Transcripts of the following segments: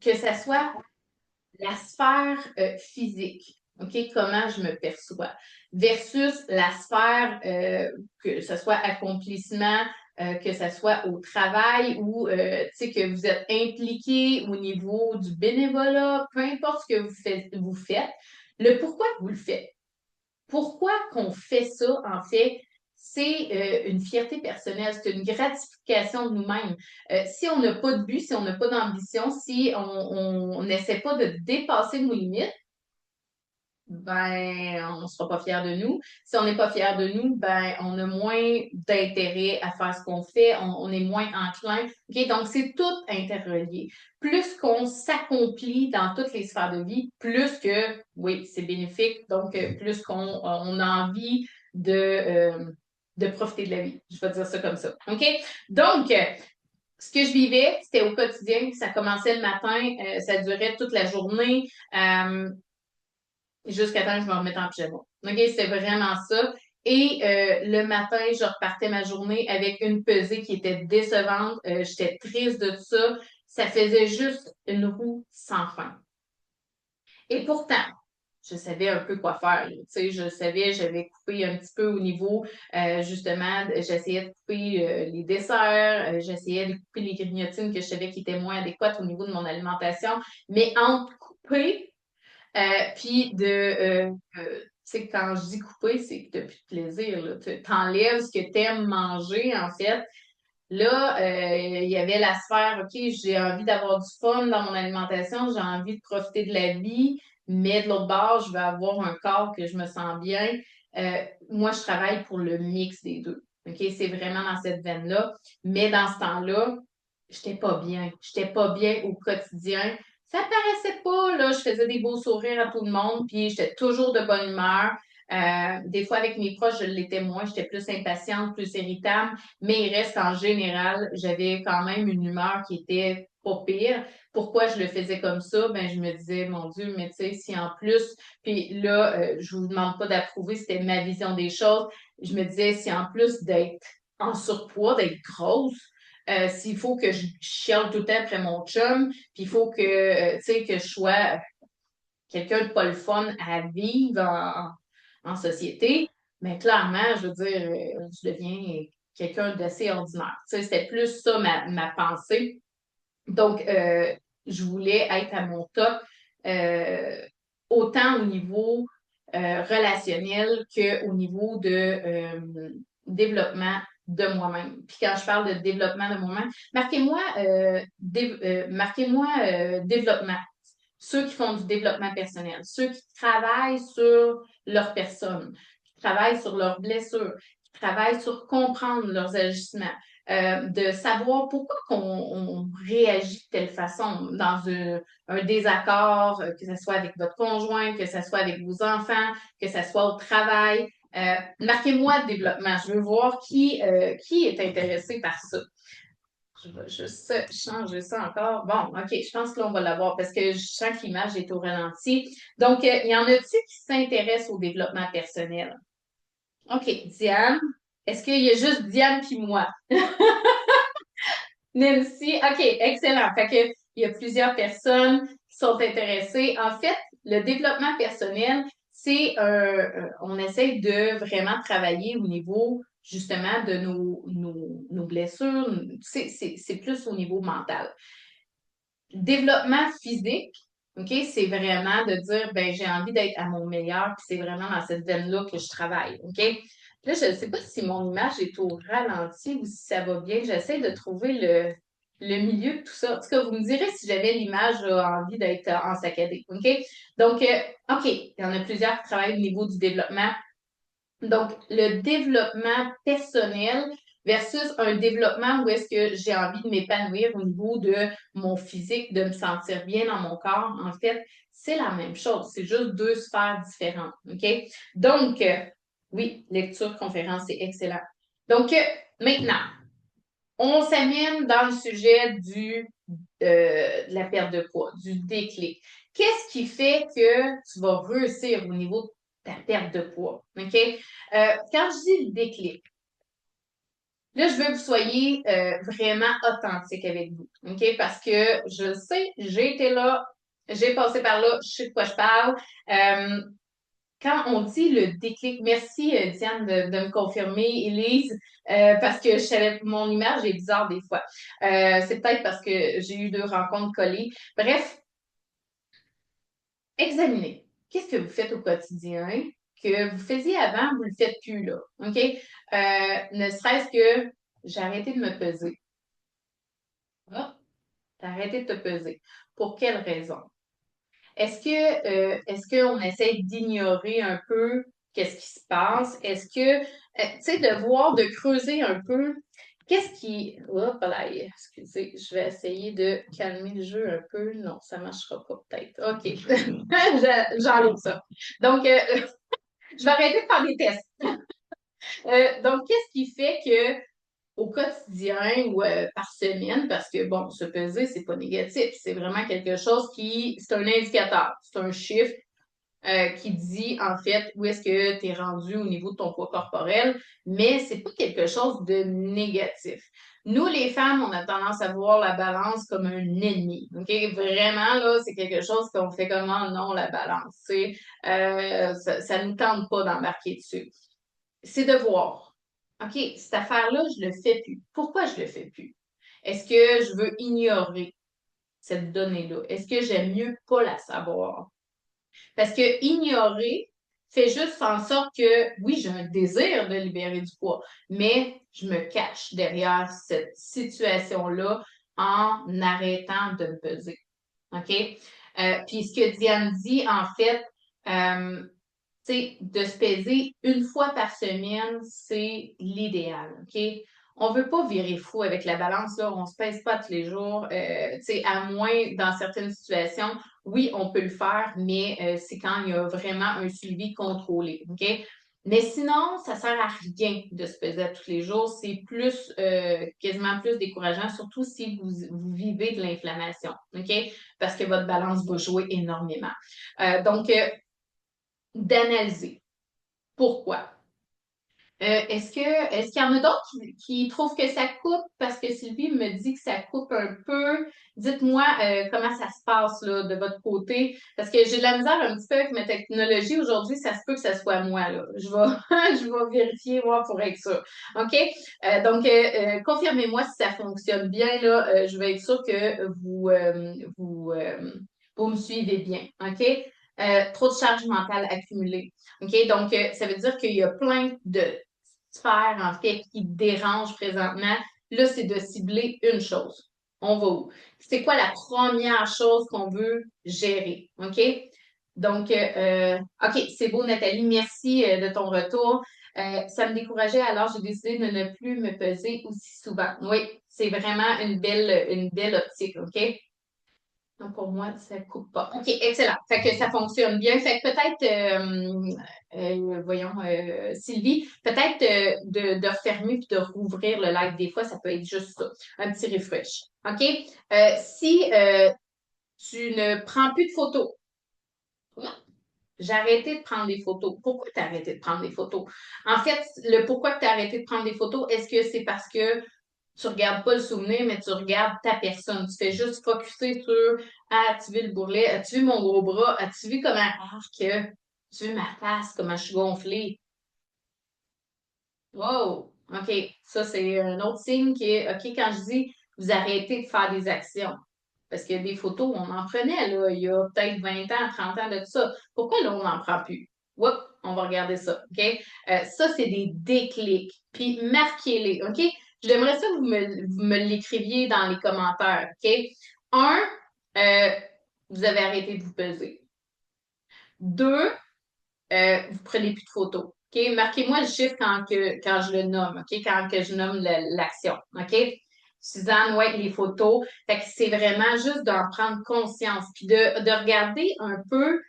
que ça soit la sphère physique, OK, comment je me perçois, versus la sphère, que ce soit accomplissement, que ce soit au travail ou, tu sais, que vous êtes impliqué au niveau du bénévolat, peu importe ce que vous faites, le pourquoi vous le faites. Pourquoi qu'on fait ça, en fait, c'est une fierté personnelle, c'est une gratification de nous-mêmes. Si on n'a pas de but, si on n'a pas d'ambition, si on n'essaie pas de dépasser nos limites, ben, on ne sera pas fier de nous. Si on n'est pas fier de nous, ben, on a moins d'intérêt à faire ce qu'on fait, on est moins enclin. OK? Donc, c'est tout interrelié. Plus qu'on s'accomplit dans toutes les sphères de vie, plus que, oui, c'est bénéfique, donc plus qu'on a envie de profiter de la vie. Je vais dire ça comme ça. OK? Donc, ce que je vivais, c'était au quotidien. Ça commençait le matin, ça durait toute la journée. Jusqu'à temps que je me remette en pyjama. OK, c'était vraiment ça. Et le matin, je repartais ma journée avec une pesée qui était décevante. J'étais triste de ça. Ça faisait juste une roue sans fin. Et pourtant, je savais un peu quoi faire. Tu sais, je savais, j'avais coupé un petit peu au niveau, justement, j'essayais de couper les desserts, j'essayais de couper les grignotines que je savais qui étaient moins adéquates au niveau de mon alimentation. Mais entre couper puis tu sais, quand je dis couper, c'est que t'as plus de plaisir, là. T'enlèves ce que t'aimes manger, en fait. Là, il y avait la sphère, OK, j'ai envie d'avoir du fun dans mon alimentation, j'ai envie de profiter de la vie, mais de l'autre bord, je veux avoir un corps que je me sens bien. Moi, je travaille pour le mix des deux. OK, c'est vraiment dans cette veine-là. Mais dans ce temps-là, j'étais pas bien. J'étais pas bien au quotidien. Ça paraissait pas, là. Je faisais des beaux sourires à tout le monde, puis j'étais toujours de bonne humeur. Des fois, avec mes proches, je l'étais moins. J'étais plus impatiente, plus irritable. Mais il reste qu'en général, j'avais quand même une humeur qui était pas pire. Pourquoi je le faisais comme ça? Ben, je me disais, mon Dieu, mais tu sais, si en plus, puis là, je vous demande pas d'approuver, c'était ma vision des choses. Je me disais, si en plus d'être en surpoids, d'être grosse, s'il faut que je chiale tout le temps après mon chum, puis il faut que, tu sais, que je sois quelqu'un de pas le fun à vivre en société, mais clairement, je veux dire, je deviens quelqu'un d'assez ordinaire. Tu sais, c'était plus ça ma pensée. Donc, je voulais être à mon top, euh, autant au niveau relationnel qu'au niveau de développement de moi-même. Puis quand je parle de développement de moi-même, marquez-moi développement. Ceux qui font du développement personnel, ceux qui travaillent sur leur personne, qui travaillent sur leurs blessures, qui travaillent sur comprendre leurs agissements, de savoir pourquoi on réagit de telle façon dans un désaccord, que ce soit avec votre conjoint, que ce soit avec vos enfants, que ce soit au travail. Marquez-moi développement. Je veux voir qui est intéressé par ça. Je vais juste changer ça encore. Bon, OK, je pense que là, on va l'avoir parce que je sens que l'image est au ralenti. Donc, il y en a-tu qui s'intéressent au développement personnel? OK, Diane. Est-ce qu'il y a juste Diane puis moi? Nancy, OK, excellent. Fait que, il y a plusieurs personnes qui sont intéressées. En fait, le développement personnel, on essaie de vraiment travailler au niveau justement de nos blessures. C'est plus au niveau mental. Développement physique, OK, c'est vraiment de dire, ben, j'ai envie d'être à mon meilleur, puis c'est vraiment dans cette veine-là que je travaille, OK? Là, je ne sais pas si mon image est au ralenti ou si ça va bien. J'essaie de trouver le milieu de tout ça. En tout cas, vous me direz si j'avais l'image, là, envie d'être en saccadé, OK? Donc, OK, il y en a plusieurs qui travaillent au niveau du développement. Donc, le développement personnel versus un développement où est-ce que j'ai envie de m'épanouir au niveau de mon physique, de me sentir bien dans mon corps, en fait, c'est la même chose. C'est juste deux sphères différentes. OK? Donc, oui, lecture, conférence, c'est excellent. Donc, maintenant, on s'amène dans le sujet de la perte de poids, du déclic. Qu'est-ce qui fait que tu vas réussir au niveau de ta perte de poids? OK? Quand je dis le déclic, Là, je veux que vous soyez vraiment authentique avec vous, OK? Parce que je sais, j'ai été là, j'ai passé par là, je sais de quoi je parle. Euh, Quand on dit le déclic, merci Diane de me confirmer, Élise, parce que je savais, mon image est bizarre des fois. C'est peut-être parce que j'ai eu deux rencontres collées. Bref, examinez. Qu'est-ce que vous faites au quotidien que vous faisiez avant, vous ne le faites plus là. OK? Ne serait-ce que j'ai arrêté de me peser. Ah, t'as arrêté de te peser. Pour quelle raison? Est-ce qu'on essaie d'ignorer un peu qu'est-ce qui se passe? Est-ce que, tu sais, de voir, de creuser un peu, qu'est-ce qui... Hop là, excusez, je vais essayer de calmer le jeu un peu. Non, ça ne marchera pas peut-être. OK, j'enlève ça. Donc, je vais arrêter de faire des tests. Donc, qu'est-ce qui fait que au quotidien ou par semaine, parce que bon, se peser, c'est pas négatif, c'est vraiment quelque chose c'est un indicateur, c'est un chiffre qui dit en fait où est-ce que tu es rendu au niveau de ton poids corporel, mais c'est pas quelque chose de négatif. Nous, les femmes, on a tendance à voir la balance comme un ennemi. OK? Vraiment, là, c'est quelque chose qu'on fait comment non, la balance. Ça nous tente pas d'embarquer dessus. C'est de voir. OK, cette affaire-là, je le fais plus. Pourquoi je le fais plus? Est-ce que je veux ignorer cette donnée-là? Est-ce que j'aime mieux pas la savoir? Parce que ignorer fait juste en sorte que, oui, j'ai un désir de libérer du poids, mais je me cache derrière cette situation-là en arrêtant de me peser. OK? Puis ce que Diane dit, en fait, euh, tu sais, de se peser une fois par semaine, c'est l'idéal. OK? On veut pas virer fou avec la balance, là. On se pèse pas tous les jours. Tu sais, à moins dans certaines situations, oui, on peut le faire, mais c'est quand il y a vraiment un suivi contrôlé. OK? Mais sinon, ça sert à rien de se peser à tous les jours. C'est plus, quasiment plus décourageant, surtout si vous vivez de l'inflammation. OK? Parce que votre balance va jouer énormément. Donc, d'analyser. Pourquoi? Est-ce qu'il y en a d'autres qui trouvent que ça coupe? Parce que Sylvie me dit que ça coupe un peu. Dites-moi comment ça se passe là, de votre côté. Parce que j'ai de la misère un petit peu avec ma technologie aujourd'hui. Ça se peut que ça soit moi. Là. Je vais vérifier, voir pour être sûr. OK? Confirmez-moi si ça fonctionne bien. Là. Je vais être sûre que vous me suivez bien. OK? Trop de charge mentale accumulée. OK? Donc, ça veut dire qu'il y a plein de sphères, en fait, qui te dérangent présentement. Là, c'est de cibler une chose. On va où? C'est quoi la première chose qu'on veut gérer? OK? Donc, OK, c'est beau, Nathalie. Merci de ton retour. Ça me décourageait, alors j'ai décidé de ne plus me peser aussi souvent. Oui, c'est vraiment une belle optique, OK? Donc, pour moi, ça ne coupe pas. OK, excellent. Fait que ça fonctionne bien. Fait que peut-être, voyons, Sylvie, peut-être de refermer puis de rouvrir le live. Des fois, ça peut être juste ça, un petit refresh. OK? Si tu ne prends plus de photos, j'ai arrêté de prendre des photos. Pourquoi tu as arrêté de prendre des photos? En fait, le pourquoi tu as arrêté de prendre des photos, est-ce que c'est parce que tu regardes pas le souvenir, mais tu regardes ta personne. Tu fais juste focusser sur ah, as-tu vu le bourrelet? As-tu vu mon gros bras? As-tu vu comment as-tu vu ma face, comment je suis gonflée? Wow! OK. Ça, c'est un autre signe que, OK, quand je dis vous arrêtez de faire des actions. Parce qu'il y a des photos, on en prenait, là, il y a peut-être 20 ans, 30 ans de tout ça. Pourquoi là, on n'en prend plus? Oups, on va regarder ça. OK? Ça, c'est des déclics. Puis marquez-les. OK? J'aimerais ça que vous me l'écriviez dans les commentaires. OK? Un, euh, vous avez arrêté de vous peser. Deux, vous prenez plus de photos. OK? Marquez-moi le chiffre quand je le nomme, OK? Quand que je nomme l'action. OK? Suzanne, ouais, les photos. Fait que c'est vraiment juste d'en prendre conscience, puis de regarder un peu,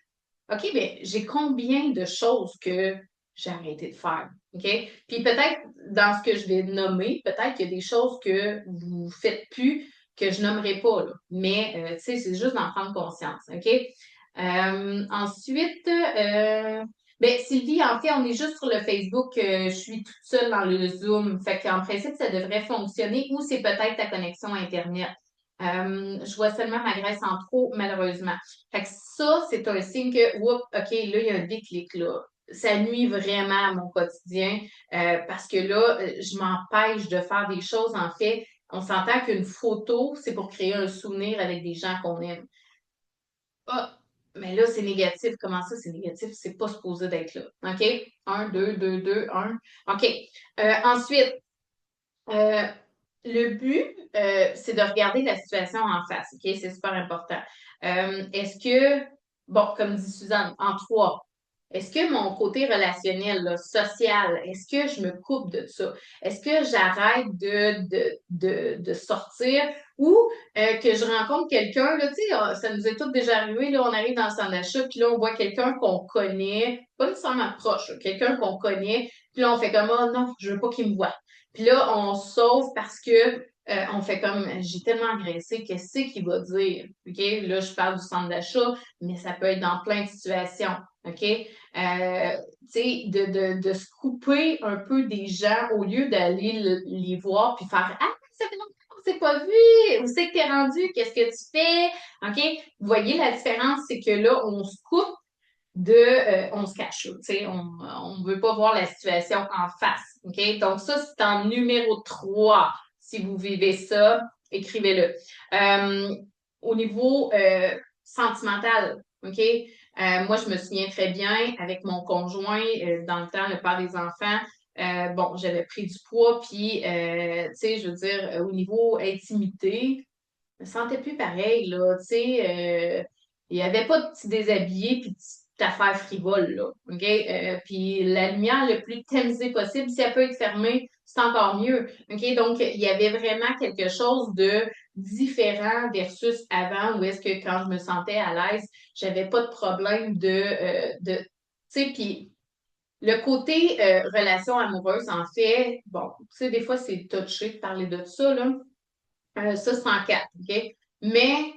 OK, bien, j'ai combien de choses que j'ai arrêté de faire. OK? Puis peut-être dans ce que je vais nommer, peut-être qu'il y a des choses que vous ne faites plus que je nommerai pas, là. Mais tu sais, c'est juste d'en prendre conscience. OK? Ensuite, Ben, Sylvie, en fait, on est juste sur le Facebook. Je suis toute seule dans le Zoom. Fait qu'en principe, ça devrait fonctionner ou c'est peut-être ta connexion Internet. Je vois seulement ma graisse en trop, malheureusement. Fait que ça, c'est un signe que, oups, OK, là, il y a un déclic, là. Ça nuit vraiment à mon quotidien parce que là, je m'empêche de faire des choses. En fait, on s'entend qu'une photo, c'est pour créer un souvenir avec des gens qu'on aime. Ah, mais là, c'est négatif. Comment ça, c'est négatif? C'est pas supposé d'être là. OK? Un, deux, deux, deux, un. OK. Ensuite, euh, le but, c'est de regarder la situation en face. OK? C'est super important. Est-ce que, bon, comme dit Suzanne, en trois, est-ce que mon côté relationnel, là, social, est-ce que je me coupe de ça? Est-ce que j'arrête de sortir ou que je rencontre quelqu'un, là, tu sais, ça nous est tout déjà arrivé, là, on arrive dans le centre d'achat, puis là, on voit quelqu'un qu'on connaît, pas nécessairement proche, là, quelqu'un qu'on connaît, puis là, on fait comme, oh non, je veux pas qu'il me voie. Puis là, on se sauve parce que on fait comme, j'ai tellement agressé, qu'est-ce qu'il va dire? OK? Là, je parle du centre d'achat, mais ça peut être dans plein de situations. OK? Tu sais, de se couper un peu des gens au lieu d'aller les voir puis faire ah, ça fait longtemps qu'on s'est pas vu, où c'est que t'es rendu, qu'est-ce que tu fais? OK? Vous voyez la différence, c'est que là, on se coupe on se cache, tu sais, on veut pas voir la situation en face. OK? Donc, ça, c'est en numéro 3. Si vous vivez ça, écrivez-le. Euh, Au niveau sentimental, OK? Moi, je me souviens très bien avec mon conjoint, dans le temps, le père des enfants. Bon, j'avais pris du poids, puis, tu sais, je veux dire, au niveau intimité, je me sentais plus pareil, là, tu sais, il n'y avait pas de petit déshabillé puis de petite affaire frivole, là, OK? Puis la lumière le plus tamisée possible, si elle peut être fermée, c'est encore mieux, OK? Donc, il y avait vraiment quelque chose de différent versus avant, où est-ce que quand je me sentais à l'aise, j'avais pas de problème tu sais, puis le côté relation amoureuse, en fait, bon, tu sais, des fois, c'est touché de parler de ça, là. Ça, c'est en quatre, OK? Mais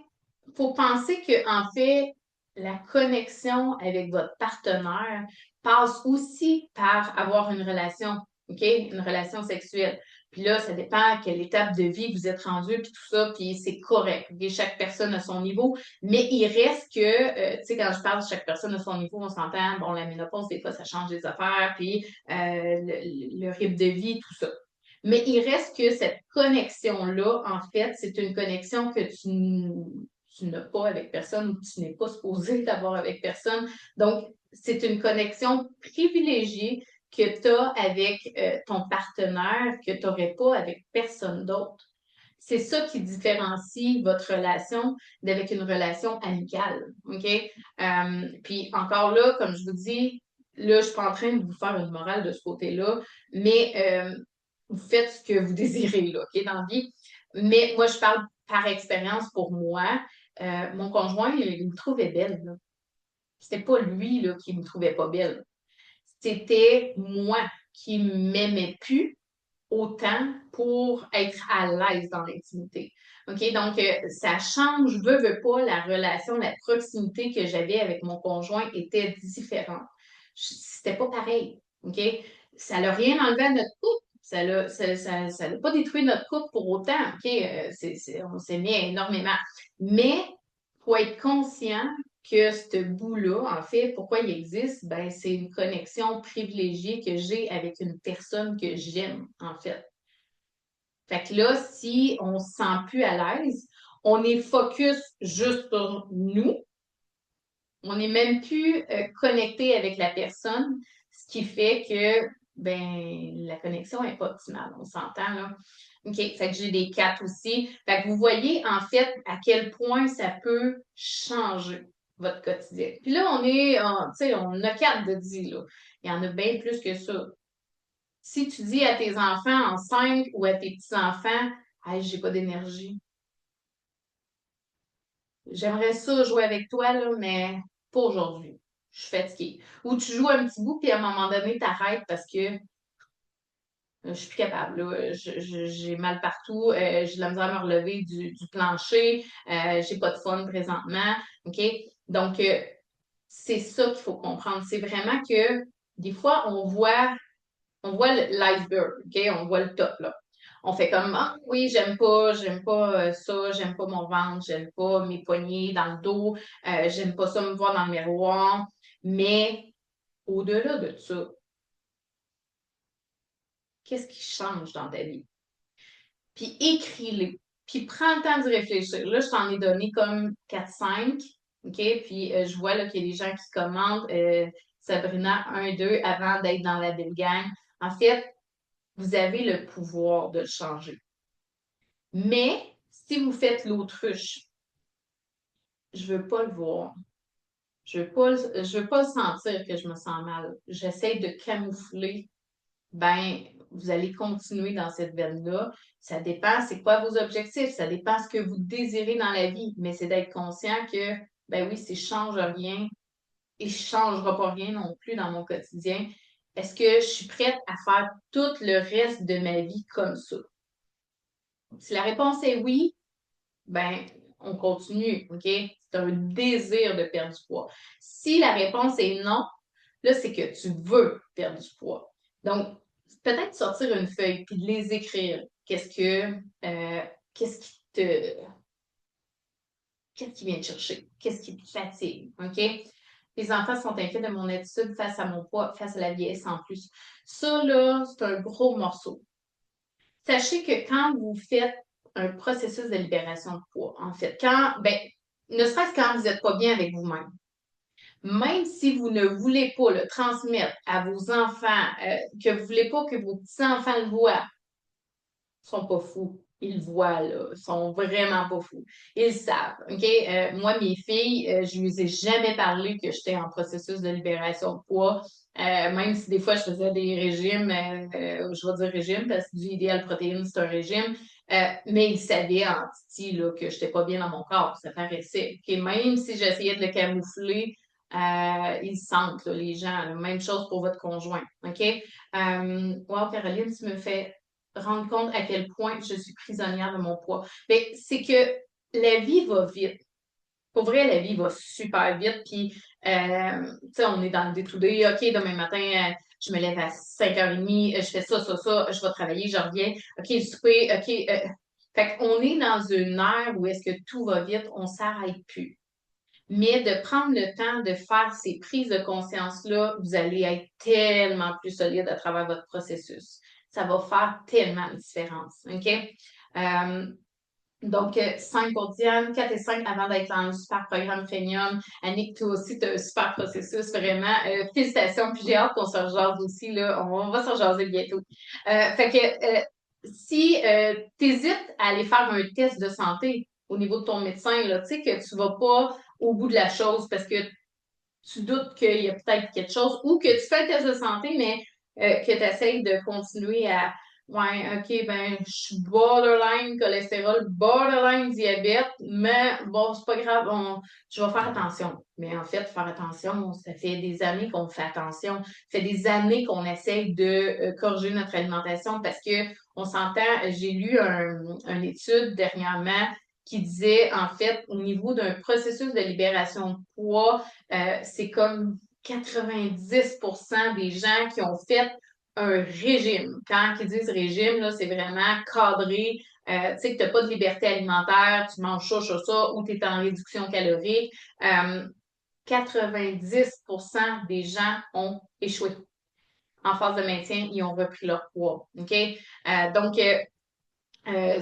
il faut penser que, en fait, la connexion avec votre partenaire passe aussi par avoir une relation, OK? Une relation sexuelle. Puis là, ça dépend à quelle étape de vie vous êtes rendu, puis tout ça, puis c'est correct. OK? Chaque personne a son niveau, mais il reste que, tu sais, quand je parle de chaque personne a son niveau, on s'entend, bon, la ménopause, des fois, ça change des affaires, puis le rythme de vie, tout ça. Mais il reste que cette connexion-là, en fait, c'est une connexion que tu n'as pas avec personne ou tu n'es pas supposé d'avoir avec personne. Donc, c'est une connexion privilégiée que tu as avec ton partenaire que tu n'aurais pas avec personne d'autre. C'est ça qui différencie votre relation d'avec une relation amicale. OK? Puis encore là, comme je vous dis, là, je ne suis pas en train de vous faire une morale de ce côté-là, mais vous faites ce que vous désirez, là, OK, dans la vie. Mais moi, je parle par expérience pour moi. Mon conjoint, il me trouvait belle, là. C'était pas lui, là, qui me trouvait pas belle. C'était moi qui m'aimais plus autant pour être à l'aise dans l'intimité. OK? Donc, ça change, veux pas, la relation, la proximité que j'avais avec mon conjoint était différente. C'était pas pareil. OK? Ça n'a rien enlevé à notre couple. Ça n'a pas détruit notre couple pour autant. OK? On s'aimait énormément. Mais, il faut être conscient que ce bout-là, en fait, pourquoi il existe, ben, c'est une connexion privilégiée que j'ai avec une personne que j'aime, en fait. Fait que là, si on se sent plus à l'aise, on est focus juste sur nous, on n'est même plus connecté avec la personne, ce qui fait que ben la connexion n'est pas optimale, on s'entend là. OK, fait que j'ai des 4 aussi. Fait que vous voyez en fait à quel point ça peut changer votre quotidien. Puis là, tu sais, on a 4 de dit, là. Il y en a bien plus que ça. Si tu dis à tes enfants enceintes ou à tes petits-enfants, hey, j'ai pas d'énergie, j'aimerais ça jouer avec toi, là, mais pas aujourd'hui. Je suis fatiguée. Ou tu joues un petit bout, puis à un moment donné, t'arrêtes parce que je suis plus capable. Là. J'ai mal partout, j'ai de la misère à me relever du plancher, j'ai pas de fun présentement. OK? Donc, c'est ça qu'il faut comprendre. C'est vraiment que des fois, on voit l'iceberg, OK? On voit le top, là. On fait comme, ah oui, j'aime pas ça, j'aime pas mon ventre, j'aime pas mes poignets dans le dos, j'aime pas ça me voir dans le miroir. Mais au-delà de ça, qu'est-ce qui change dans ta vie? Puis écris-les. Puis prends le temps d'y réfléchir. Là, je t'en ai donné comme 4-5, OK? Puis je vois là, qu'il y a des gens qui commentent Sabrina 1-2 avant d'être dans la belle gang. En fait, vous avez le pouvoir de le changer. Mais si vous faites l'autruche, je veux pas le voir. Je veux pas sentir que je me sens mal. J'essaie de camoufler. Ben, vous allez continuer dans cette veine-là. Ça dépend, c'est quoi vos objectifs, ça dépend ce que vous désirez dans la vie, mais c'est d'être conscient que, ben oui, si je change rien et je changera pas rien non plus dans mon quotidien, est-ce que je suis prête à faire tout le reste de ma vie comme ça? Si la réponse est oui, ben, on continue, OK? C'est un désir de perdre du poids. Si la réponse est non, là, c'est que tu veux perdre du poids. Donc, peut-être sortir une feuille puis de les écrire. Euh, qu'est-ce qui te, qu'est-ce qui vient te chercher? Qu'est-ce qui te fatigue? OK? Les enfants sont inquiets de mon attitude face à mon poids, face à la vieillesse en plus. Ça, là, c'est un gros morceau. Sachez que quand vous faites un processus de libération de poids, en fait, ben, ne serait-ce quand vous n'êtes pas bien avec vous-même, même si vous ne voulez pas le transmettre à vos enfants, que vous ne voulez pas que vos petits-enfants le voient, ils sont pas fous. Ils le voient, là. Ils sont vraiment pas fous. Ils le savent. OK? Moi, mes filles, je ne les ai jamais parlé que j'étais en processus de libération de poids. Même si des fois je faisais des régimes, je vais dire régime parce que du idéal protéine, c'est un régime. Mais ils savaient en titi là, que je n'étais pas bien dans mon corps. Ça paraissait. OK? Même si j'essayais de le camoufler, ils sentent, là, les gens. Là. Même chose pour votre conjoint. OK? Wow, Caroline, tu me fais rendre compte à quel point je suis prisonnière de mon poids. Mais c'est que la vie va vite. Pour vrai, la vie va super vite. Puis, tu sais, on est dans le day-to-day. OK, demain matin, je me lève à 5h30, je fais ça, je vais travailler, je reviens. OK, le souper, OK. Fait qu'on est dans une ère où est-ce que tout va vite, on s'arrête plus. Mais de prendre le temps de faire ces prises de conscience-là, vous allez être tellement plus solide à travers votre processus. Ça va faire tellement de différence. OK? Euh, donc, 5 pour Diane, 4 et 5 avant d'être dans un super programme premium. Annick, toi aussi, tu as un super processus, vraiment. Félicitations, puis j'ai hâte qu'on se rejase aussi, là. On va se rejaser bientôt. Fait que si tu hésites à aller faire un test de santé au niveau de ton médecin, là, tu sais que tu vas pas au bout de la chose parce que tu doutes qu'il y a peut-être quelque chose ou que tu fais un test de santé, mais que tu essayes de continuer à ouais, OK, ben, je suis borderline cholestérol, borderline diabète, mais bon, c'est pas grave, je vais faire attention. Mais en fait, faire attention, ça fait des années qu'on fait attention. Ça fait des années qu'on essaye de corriger notre alimentation parce que on s'entend, j'ai lu une étude dernièrement qui disait, en fait, au niveau d'un processus de libération de poids, c'est comme 90% des gens qui ont fait un régime. Quand ils disent régime, là, c'est vraiment cadré. Tu sais que tu n'as pas de liberté alimentaire, tu manges ça, ou tu es en réduction calorique. 90% des gens ont échoué. En phase de maintien, ils ont repris leur poids. OK? Donc,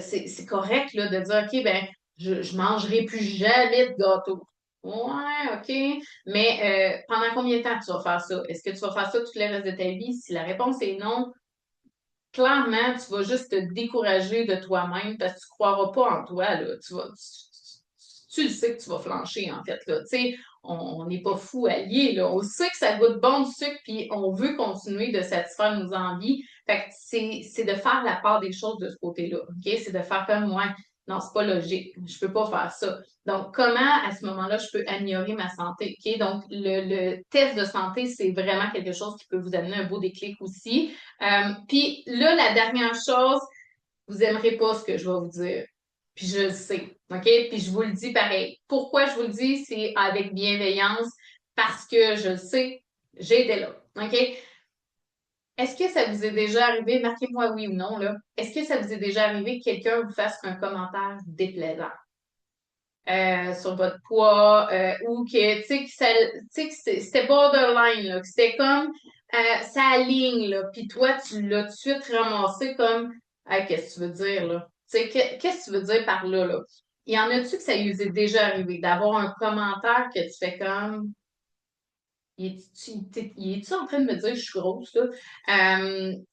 c'est correct là, de dire, OK, ben, je mangerai plus jamais de gâteau. Ouais, OK. Mais pendant combien de temps tu vas faire ça? Est-ce que tu vas faire ça tout le reste de ta vie? Si la réponse est non, clairement, tu vas juste te décourager de toi-même parce que tu ne croiras pas en toi. Là. Tu le sais que tu vas flancher, en fait. Là. Tu sais, on n'est pas fou alliés. Là. On sait que ça goûte bon du sucre, puis on veut continuer de satisfaire nos envies. Fait que c'est de faire la part des choses de ce côté-là. OK? C'est de faire comme moi. Non, c'est pas logique. Je peux pas faire ça. Donc, comment, à ce moment-là, je peux améliorer ma santé? OK? Donc, le test de santé, c'est vraiment quelque chose qui peut vous amener un beau déclic aussi. Puis là, la dernière chose, vous n'aimerez pas ce que je vais vous dire. Puis je le sais. OK? Puis je vous le dis pareil. Pourquoi je vous le dis? C'est avec bienveillance parce que je le sais, j'ai été là. OK? Est-ce que ça vous est déjà arrivé, marquez-moi oui ou non, là, est-ce que ça vous est déjà arrivé que quelqu'un vous fasse un commentaire déplaisant sur votre poids ou que, tu sais, c'était borderline, là, que c'était comme ça aligne, là, puis toi, tu l'as tout de suite ramassé comme, ah, qu'est-ce que tu veux dire, là? Tu sais, qu'est-ce que tu veux dire par là, là? Il y en a-tu que ça vous est déjà arrivé d'avoir un commentaire que tu fais comme, il est-tu en train de me dire que je suis grosse, là?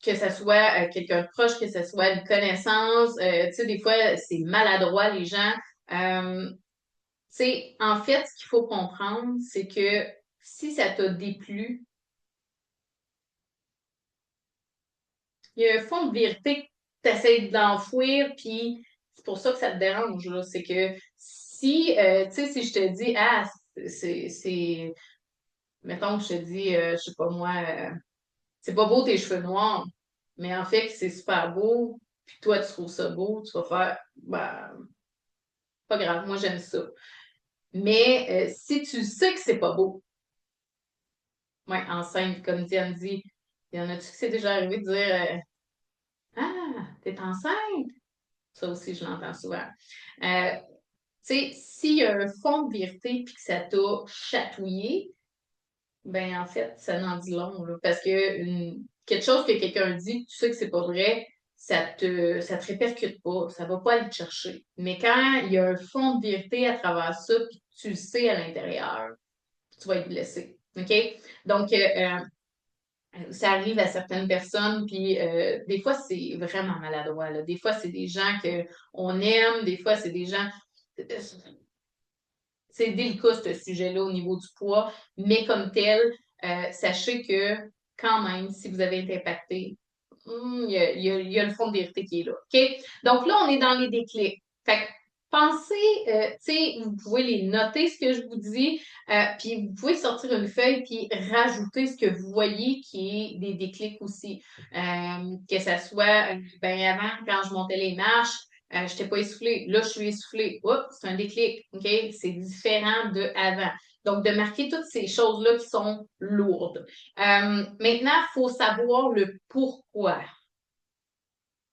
Que ce soit quelqu'un de proche, que ce soit une connaissance, tu sais, des fois, c'est maladroit, les gens. Euh, Tu sais, en fait, ce qu'il faut comprendre, c'est que si ça t'a déplu, il y a un fond de vérité que tu essaies d'enfouir, puis c'est pour ça que ça te dérange, là. C'est que si, tu sais, si je te dis, ah, mettons que je te dis, je sais pas moi, c'est pas beau tes cheveux noirs, mais en fait, que c'est super beau, puis toi, tu trouves ça beau, tu vas faire, bah, pas grave, moi, j'aime ça. Mais si tu sais que c'est pas beau, ouais, enceinte, comme Diane dit, il y en a-tu qui c'est déjà arrivé de dire ah, t'es enceinte? Ça aussi, je l'entends souvent. Euh, Tu sais, s'il y a un fond de vérité puis que ça t'a chatouillé, ben en fait, ça n'en dit long, là, parce que quelque chose que quelqu'un dit, tu sais que c'est pas vrai, ça te répercute pas, ça va pas aller te chercher. Mais quand il y a un fond de vérité à travers ça, puis tu le sais à l'intérieur, tu vas être blessé. OK? Donc, ça arrive à certaines personnes, puis des fois, c'est vraiment maladroit, là. Des fois, c'est des gens qu'on aime, des fois, c'est des gens. C'est délicat, ce sujet-là, au niveau du poids, mais comme tel, sachez que quand même, si vous avez été impacté, il y a le fond de vérité qui est là. OK? Donc là, on est dans les déclics. Fait que pensez, tu sais, vous pouvez les noter, ce que je vous dis, puis vous pouvez sortir une feuille puis rajouter ce que vous voyez qui est des déclics aussi. Que ça soit, ben avant, quand je montais les marches, je n'étais pas essoufflée. Là, je suis essoufflée. Oups, c'est un déclic. OK? C'est différent de avant. Donc, de marquer toutes ces choses-là qui sont lourdes. Maintenant, il faut savoir le pourquoi.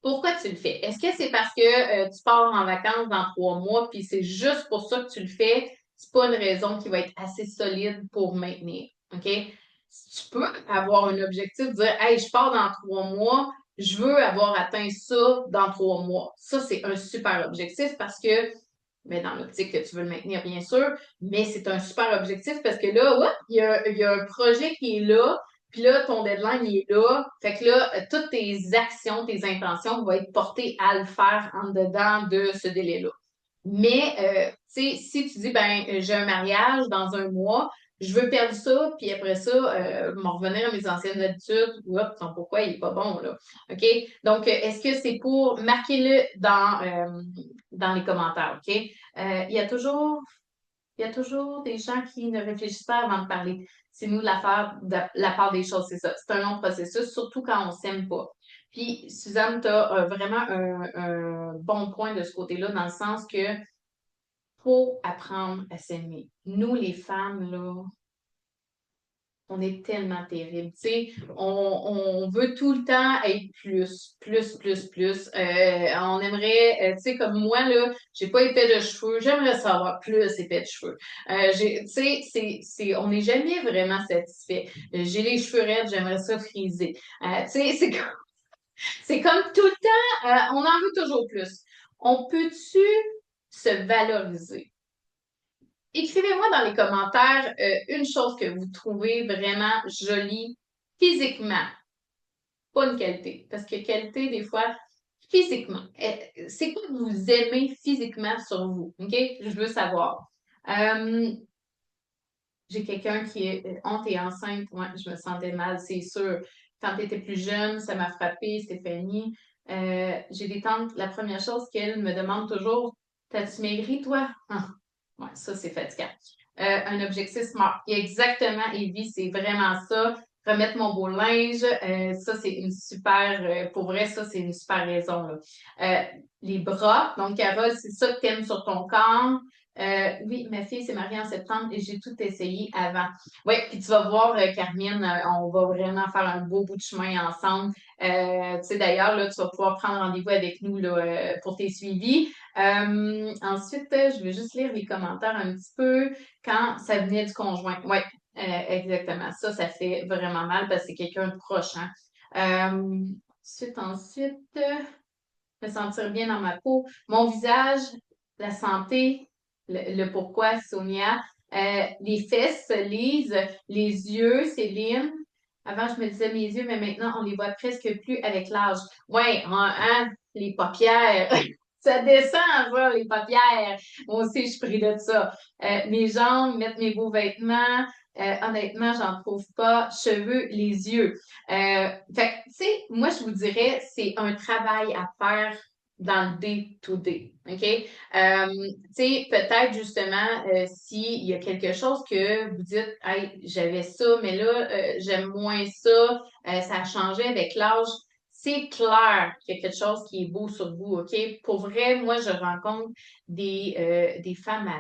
Pourquoi tu le fais? Est-ce que c'est parce que tu pars en vacances dans 3 mois, puis c'est juste pour ça que tu le fais? C'est pas une raison qui va être assez solide pour maintenir. OK? Si tu peux avoir un objectif, dire Hey, je pars dans 3 mois, je veux avoir atteint ça dans 3 mois. Ça, c'est un super objectif parce que, mais dans l'optique que tu veux le maintenir, bien sûr, mais c'est un super objectif parce que là, ouais, il y a un projet qui est là, puis là, ton deadline, il est là. Fait que là, toutes tes actions, tes intentions vont être portées à le faire en dedans de ce délai-là. Mais, tu sais, si tu dis, ben, j'ai un mariage dans un mois, je veux perdre ça, puis après ça, m'en revenir à mes anciennes habitudes, oups, pourquoi il est pas bon, là. OK? Donc, est-ce que c'est pour marquer-le dans les commentaires, OK? Il y a toujours des gens qui ne réfléchissent pas avant de parler. C'est nous la part des choses, c'est ça. C'est un long processus, surtout quand on s'aime pas. Puis, Suzanne, tu as vraiment un bon point de ce côté-là, dans le sens que faut apprendre à s'aimer. Nous, les femmes, là, on est tellement terribles. Tu sais, on veut tout le temps être plus, plus, plus, plus. On aimerait, tu sais, comme moi, là, j'ai pas épais de cheveux, j'aimerais savoir plus épais de cheveux. Tu sais, on n'est jamais vraiment satisfait. J'ai les cheveux raides, j'aimerais ça friser. Tu sais, c'est comme tout le temps, on en veut toujours plus. On peut-tu se valoriser? Écrivez-moi dans les commentaires une chose que vous trouvez vraiment jolie physiquement, pas une qualité. Parce que qualité, des fois, physiquement. C'est quoi que vous aimez physiquement sur vous? OK? Je veux savoir. Euh, j'ai quelqu'un qui est honte et enceinte. Ouais, je me sentais mal, c'est sûr. Quand tu étais plus jeune, ça m'a frappée, Stéphanie. J'ai des tantes, la première chose qu'elles me demandent toujours, t'as-tu maigri, toi? Ah, ouais, ça, c'est fatigant. Un objectif smart. Exactement, Evie, c'est vraiment ça. Remettre mon beau linge, ça, c'est une super, pour vrai, ça, c'est une super raison, là. Les bras, donc, Carole, c'est ça que t'aimes sur ton corps. Oui, ma fille s'est mariée en septembre et j'ai tout essayé avant. Oui, puis tu vas voir, Carmine, on va vraiment faire un beau bout de chemin ensemble. Tu sais, d'ailleurs, là, tu vas pouvoir prendre rendez-vous avec nous là, pour tes suivis. Ensuite, je vais juste lire les commentaires un petit peu. Quand ça venait du conjoint. Oui, exactement. Ça fait vraiment mal parce que c'est quelqu'un de proche, hein. Ensuite, me sentir bien dans ma peau. Mon visage, la santé, le pourquoi, Sonia. Les fesses, Lise, les yeux, Céline. Avant, je me disais mes yeux, mais maintenant, on les voit presque plus avec l'âge. Ouais, hein, les paupières. Ça descend, ça, les paupières. Moi aussi, je suis pris de ça. Mes jambes, mettre mes beaux vêtements. Honnêtement, j'en trouve pas. Cheveux, les yeux. Fait que, tu sais, moi, je vous dirais, c'est un travail à faire dans le day-to-day. OK? Tu sais, peut-être justement, s'il y a quelque chose que vous dites, hey, j'avais ça, mais là, j'aime moins ça, ça a changé avec l'âge. C'est clair qu'il y a quelque chose qui est beau sur vous, OK? Pour vrai, moi, je rencontre des femmes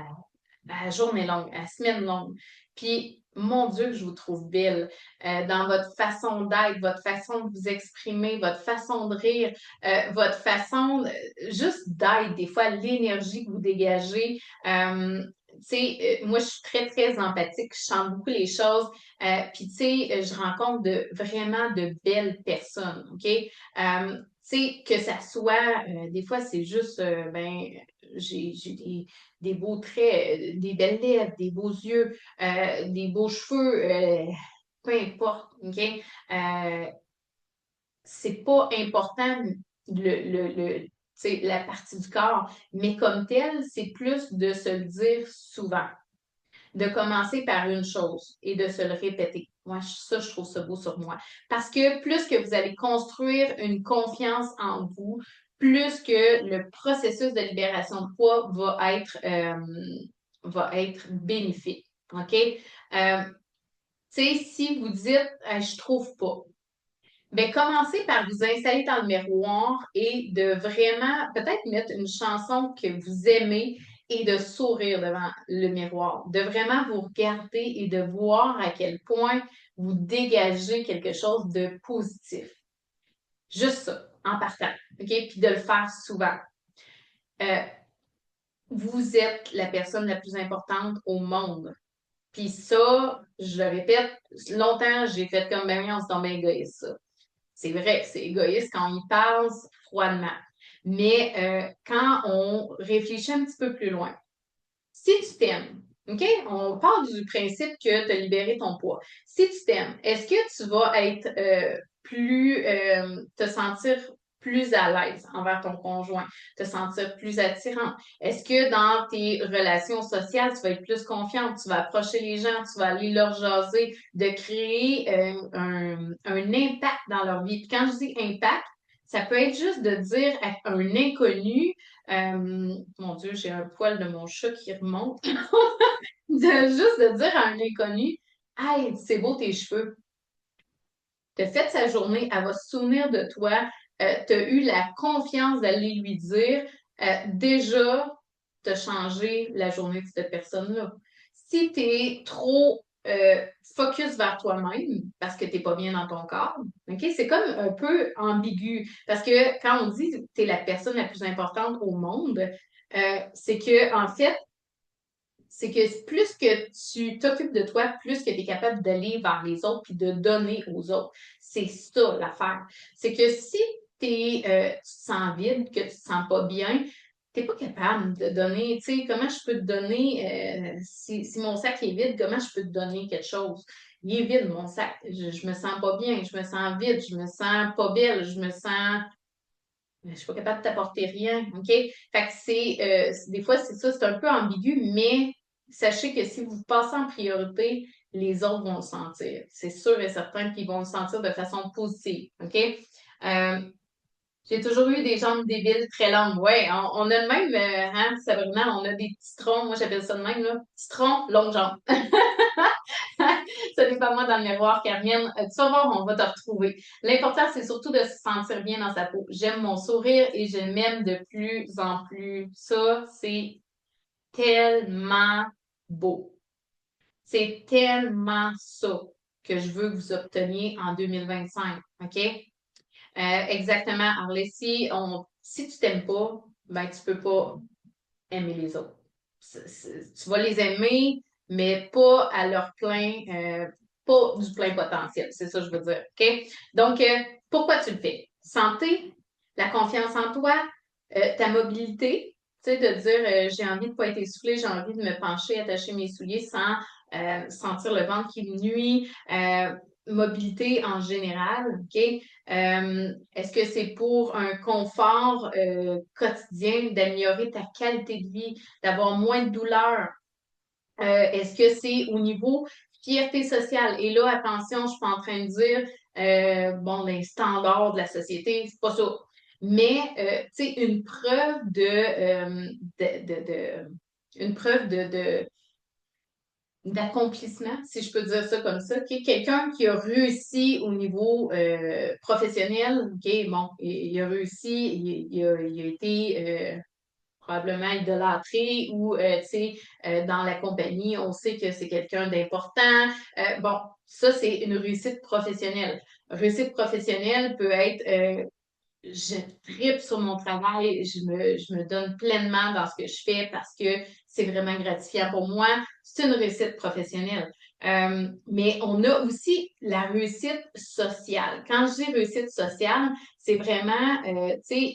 à journée longue, à semaine longue. Puis, mon Dieu, que je vous trouve belle dans votre façon d'être, votre façon de vous exprimer, votre façon de rire, votre façon juste d'être, des fois, l'énergie que vous dégagez. Tu sais, moi, je suis très, très empathique. Je sens beaucoup les choses. Puis, tu sais, je rencontre vraiment de belles personnes, OK? Tu sais, que ça soit, des fois, c'est juste, ben, j'ai des beaux traits, des belles lèvres, des beaux yeux, des beaux cheveux, peu importe, OK? Euh, c'est pas important tu sais, la partie du corps, mais comme tel, c'est plus de se le dire souvent, de commencer par une chose et de se le répéter. Moi, ça, je trouve ça beau sur moi. Parce que plus que vous allez construire une confiance en vous, plus que le processus de libération de poids va être bénéfique. OK? Tu sais, si vous dites, je trouve pas, ben, commencez par vous installer dans le miroir et de vraiment peut-être mettre une chanson que vous aimez et de sourire devant le miroir, de vraiment vous regarder et de voir à quel point vous dégagez quelque chose de positif. Juste ça, en partant, OK? Puis de le faire souvent. Euh, vous êtes la personne la plus importante au monde. Puis ça, je le répète, longtemps, j'ai fait comme, ben oui, on se tombe égoïste, ça. C'est vrai que c'est égoïste quand on y pense froidement. Mais quand on réfléchit un petit peu plus loin, si tu t'aimes, OK? On part du principe que tu as libéré ton poids. Si tu t'aimes, est-ce que tu vas être te sentir plus à l'aise envers ton conjoint, te sentir plus attirant? Est-ce que dans tes relations sociales, tu vas être plus confiante, tu vas approcher les gens, tu vas aller leur jaser, de créer un impact dans leur vie? Puis quand je dis impact, ça peut être juste de dire à un inconnu, mon Dieu, j'ai un poil de mon chat qui remonte. Juste de dire à un inconnu, hey, c'est beau tes cheveux. T'as fait sa journée, elle va se souvenir de toi. Tu as eu la confiance d'aller lui dire, déjà, t'as changé la journée de cette personne-là. Si tu es trop focus vers toi-même parce que tu n'es pas bien dans ton corps, ok, c'est comme un peu ambigu. Parce que quand on dit que tu es la personne la plus importante au monde, c'est que, en fait, c'est que plus que tu t'occupes de toi, plus que tu es capable d'aller vers les autres puis de donner aux autres. C'est ça l'affaire. C'est que si tu te sens vide, que tu te sens pas bien, t'es pas capable de donner, tu sais, comment je peux te donner, si mon sac est vide, comment je peux te donner quelque chose? Il est vide, mon sac. Je me sens pas bien, je me sens vide, je me sens pas belle, je suis pas capable de t'apporter rien, OK? Fait que des fois, c'est ça, c'est un peu ambigu, mais sachez que si vous passez en priorité, les autres vont le sentir. C'est sûr et certain qu'ils vont le sentir de façon positive, OK? Euh, j'ai toujours eu des jambes débiles très longues. Ouais, on a le même, hein, Sabrina, on a des petits troncs, moi j'appelle ça de même, là. Petits troncs, longues jambes. Ça n'est pas moi dans le miroir, Carmen. Tu vas voir, on va te retrouver. L'important, c'est surtout de se sentir bien dans sa peau. J'aime mon sourire et je m'aime de plus en plus. Ça, c'est tellement beau. C'est tellement ça que je veux que vous obteniez en 2025, OK? Exactement. Alors, si tu t'aimes pas, ben, tu peux pas aimer les autres. Tu vas les aimer, mais pas à leur pas du plein potentiel. C'est ça que je veux dire. OK? Donc, pourquoi tu le fais? Santé, la confiance en toi, ta mobilité, tu sais, de dire j'ai envie de ne pas être essoufflée, j'ai envie de me pencher, attacher mes souliers sans sentir le ventre qui me nuit. Mobilité en général, OK? Est-ce que c'est pour un confort quotidien, d'améliorer ta qualité de vie, d'avoir moins de douleur? Est-ce que c'est au niveau fierté sociale? Et là, attention, je ne suis pas en train de dire, bon, les standards de la société, c'est pas ça. Mais, tu sais, une preuve d'accomplissement, si je peux dire ça comme ça, quelqu'un qui a réussi au niveau professionnel, OK, bon, il a réussi, il a été probablement idolâtré ou, tu sais, dans la compagnie, on sait que c'est quelqu'un d'important. Bon, ça, c'est une réussite professionnelle. Réussite professionnelle peut être je tripe sur mon travail, je me donne pleinement dans ce que je fais parce que c'est vraiment gratifiant pour moi. C'est une réussite professionnelle. Mais on a aussi la réussite sociale. Quand je dis réussite sociale, c'est vraiment, tu sais,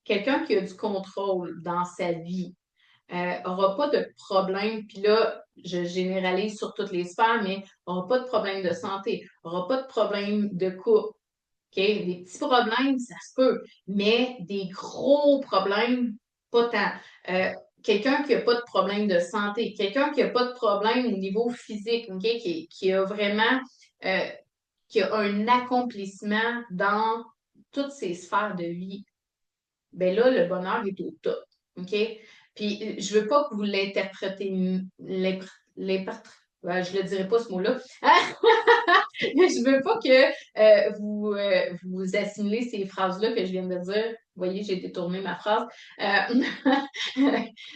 quelqu'un qui a du contrôle dans sa vie aura pas de problème, puis là, je généralise sur toutes les sphères, mais aura pas de problème de santé, aura pas de problème de couple. OK? Des petits problèmes, ça se peut, mais des gros problèmes, pas tant. Quelqu'un qui n'a pas de problème de santé, quelqu'un qui n'a pas de problème au niveau physique, OK? Qui a vraiment euh, qui a un accomplissement dans toutes ses sphères de vie, ben là, le bonheur est au top. OK? Puis, je veux pas que vous l'interprétez, je le dirai pas ce mot-là. Mais je veux pas que vous assimilez ces phrases-là que je viens de dire. Vous voyez, j'ai détourné ma phrase.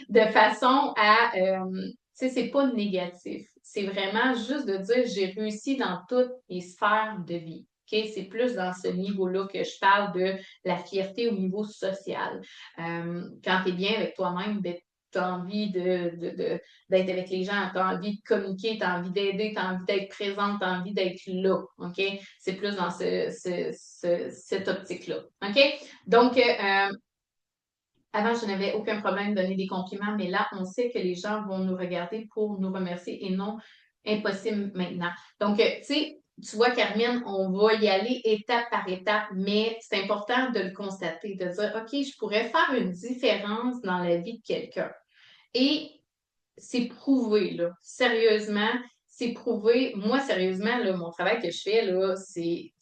De façon à, tu sais, c'est pas négatif. C'est vraiment juste de dire j'ai réussi dans toutes les sphères de vie. OK? C'est plus dans ce niveau-là que je parle de la fierté au niveau social. Quand tu es bien avec toi-même, ben, tu as envie d'être avec les gens, tu as envie de communiquer, tu as envie d'aider, tu as envie d'être présente, tu as envie d'être là. OK? C'est plus dans cette optique-là. OK? Donc, avant, je n'avais aucun problème de donner des compliments, mais là, on sait que les gens vont nous regarder pour nous remercier et non impossible maintenant. Donc, tu sais, tu vois, Carmen, on va y aller étape par étape, mais c'est important de le constater, de dire, OK, je pourrais faire une différence dans la vie de quelqu'un. Et c'est prouvé, là. Sérieusement, c'est prouvé. Moi, sérieusement, là, mon travail que je fais, là, c'est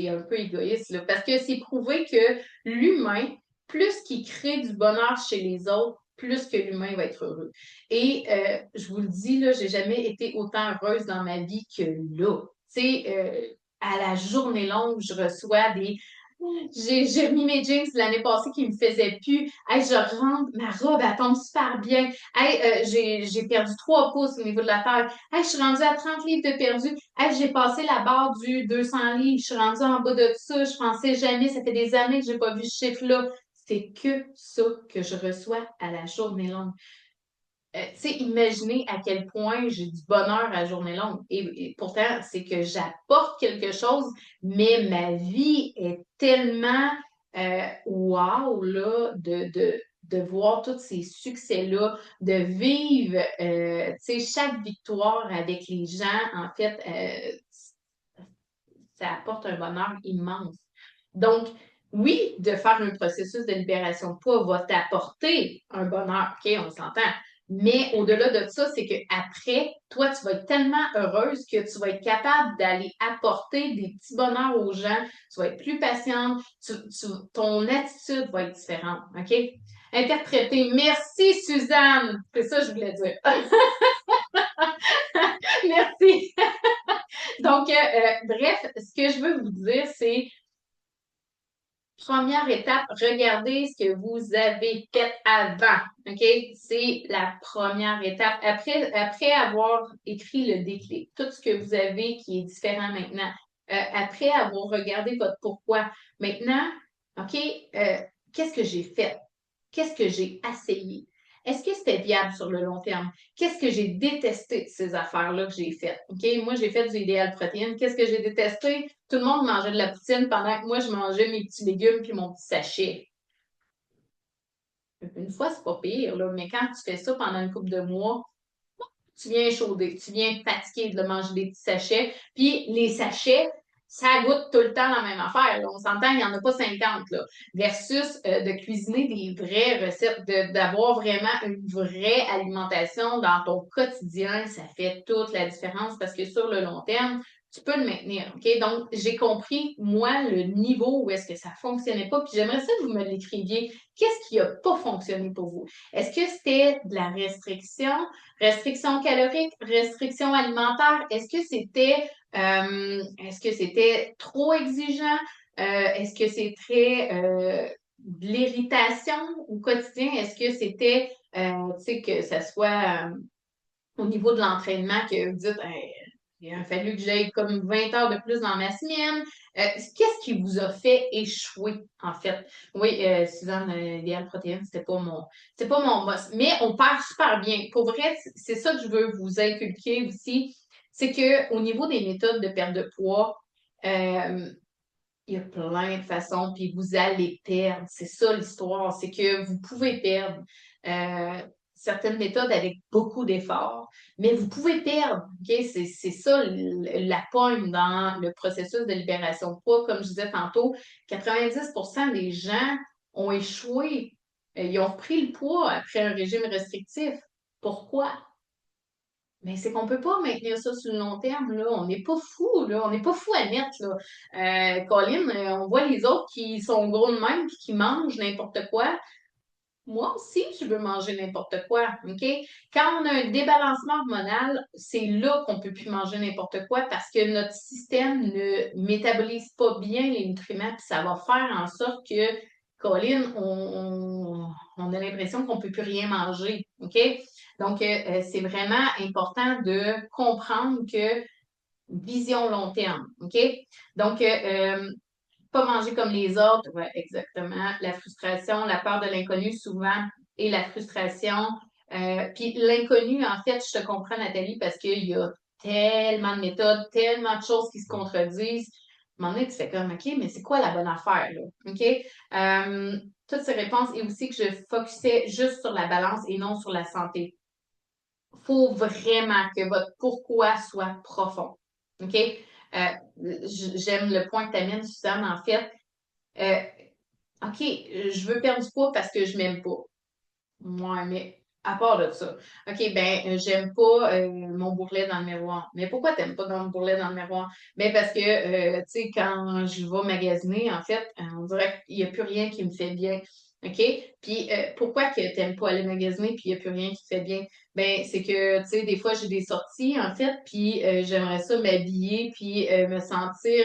un peu égoïste, là, parce que c'est prouvé que l'humain, plus qu'il crée du bonheur chez les autres, plus que l'humain va être heureux. Et je vous le dis, là, j'ai jamais été autant heureuse dans ma vie que là. Tu sais, à la journée longue, je reçois des j'ai remis mes jeans l'année passée qui me faisaient plus. Hey, je rentre, ma robe, elle tombe super bien. Hey, j'ai perdu 3 pouces au niveau de la taille. Hey, je suis rendue à 30 livres de perdu. Hey, j'ai passé la barre du 200 livres. Je suis rendue en bas de ça. Je pensais jamais. Ça fait des années que j'ai pas vu ce chiffre-là. C'est que ça que je reçois à la journée longue. Tu sais, imaginez à quel point j'ai du bonheur à journée longue. Et pourtant, c'est que j'apporte quelque chose, mais ma vie est tellement wow, là, de voir tous ces succès-là, de vivre, tu sais, chaque victoire avec les gens, en fait, ça apporte un bonheur immense. Donc, oui, de faire un processus de libération de poids va t'apporter un bonheur, OK, on s'entend. Mais au-delà de ça, c'est qu'après, toi, tu vas être tellement heureuse que tu vas être capable d'aller apporter des petits bonheurs aux gens. Tu vas être plus patiente. Ton attitude va être différente. OK? Interpréter. Merci, Suzanne. C'est ça que je voulais dire. Merci. Donc, bref, ce que je veux vous dire, c'est Première étape, regardez ce que vous avez fait avant. OK? C'est la première étape. Après avoir écrit le déclic, tout ce que vous avez qui est différent maintenant, après avoir regardé votre pourquoi, maintenant, OK, qu'est-ce que j'ai fait? Qu'est-ce que j'ai essayé? Est-ce que c'était viable sur le long terme? Qu'est-ce que j'ai détesté de ces affaires-là que j'ai faites? OK? Moi, j'ai fait du idéal protéine. Qu'est-ce que j'ai détesté? Tout le monde mangeait de la poutine pendant que moi, je mangeais mes petits légumes puis mon petit sachet. Une fois, c'est pas pire, là, mais quand tu fais ça pendant une couple de mois, tu viens chaudé, tu viens fatigué de manger des petits sachets. Puis les sachets, ça goûte tout le temps la même affaire. Là. On s'entend, il n'y en a pas 50. Là. Versus de cuisiner des vraies recettes, d'avoir vraiment une vraie alimentation dans ton quotidien, ça fait toute la différence parce que sur le long terme, tu peux le maintenir. OK? Donc, j'ai compris, moi, le niveau où est-ce que ça ne fonctionnait pas. Puis j'aimerais ça que vous me l'écriviez. Qu'est-ce qui n'a pas fonctionné pour vous? Est-ce que c'était de la restriction? Restriction calorique, restriction alimentaire, est-ce que c'était trop exigeant? Est-ce que c'est très de l'irritation au quotidien? Est-ce que c'était, tu sais, que ça soit au niveau de l'entraînement que vous dites, hey, il a fallu que j'aille comme 20 heures de plus dans ma semaine. Qu'est-ce qui vous a fait échouer, en fait? Oui, Suzanne, l'idéal protéine, c'était pas mon boss. Mais on perd super bien. Pour vrai, c'est ça que je veux vous inculquer aussi. C'est que au niveau des méthodes de perte de poids, euh, il y a plein de façons, puis vous allez perdre. C'est ça l'histoire, c'est que vous pouvez perdre certaines méthodes avec beaucoup d'efforts, mais vous pouvez perdre. OK? C'est ça la pointe dans le processus de libération de poids. Comme je disais tantôt, 90% des gens ont échoué. Ils ont pris le poids après un régime restrictif. Pourquoi? Mais c'est qu'on peut pas maintenir ça sur le long terme, là. On n'est pas fou, là. On n'est pas fou à mettre, là. Colin, on voit les autres qui sont gros de même puis qui mangent n'importe quoi. Moi aussi, je veux manger n'importe quoi, OK? Quand on a un débalancement hormonal, c'est là qu'on peut plus manger n'importe quoi parce que notre système ne métabolise pas bien les nutriments puis ça va faire en sorte que, Colin, on a l'impression qu'on peut plus rien manger, OK? Donc, c'est vraiment important de comprendre que vision long terme, OK? Donc, pas manger comme les autres, ouais, exactement. La frustration, la peur de l'inconnu souvent et la frustration. Puis l'inconnu, en fait, je te comprends, Nathalie, parce qu'il y a tellement de méthodes, tellement de choses qui se contredisent. À un moment donné, tu fais comme, OK, mais c'est quoi la bonne affaire, là? OK? Toutes ces réponses et aussi que je focusais juste sur la balance et non sur la santé. Faut vraiment que votre pourquoi soit profond. OK? J'aime le point que tu amènes, Suzanne, en fait. Euh, OK, je veux perdre du poids parce que je m'aime pas. Ouais, mais à part de ça, OK, ben, j'aime pas mon bourrelet dans le miroir. Mais pourquoi t'aimes pas dans le bourrelet dans le miroir? Ben, parce que, tu sais, quand je vais magasiner, en fait, on dirait qu'il n'y a plus rien qui me fait bien. OK? Puis, pourquoi que t'aimes pas aller magasiner puis il n'y a plus rien qui te fait bien? Ben, c'est que, tu sais, des fois, j'ai des sorties, en fait, puis j'aimerais ça m'habiller puis me sentir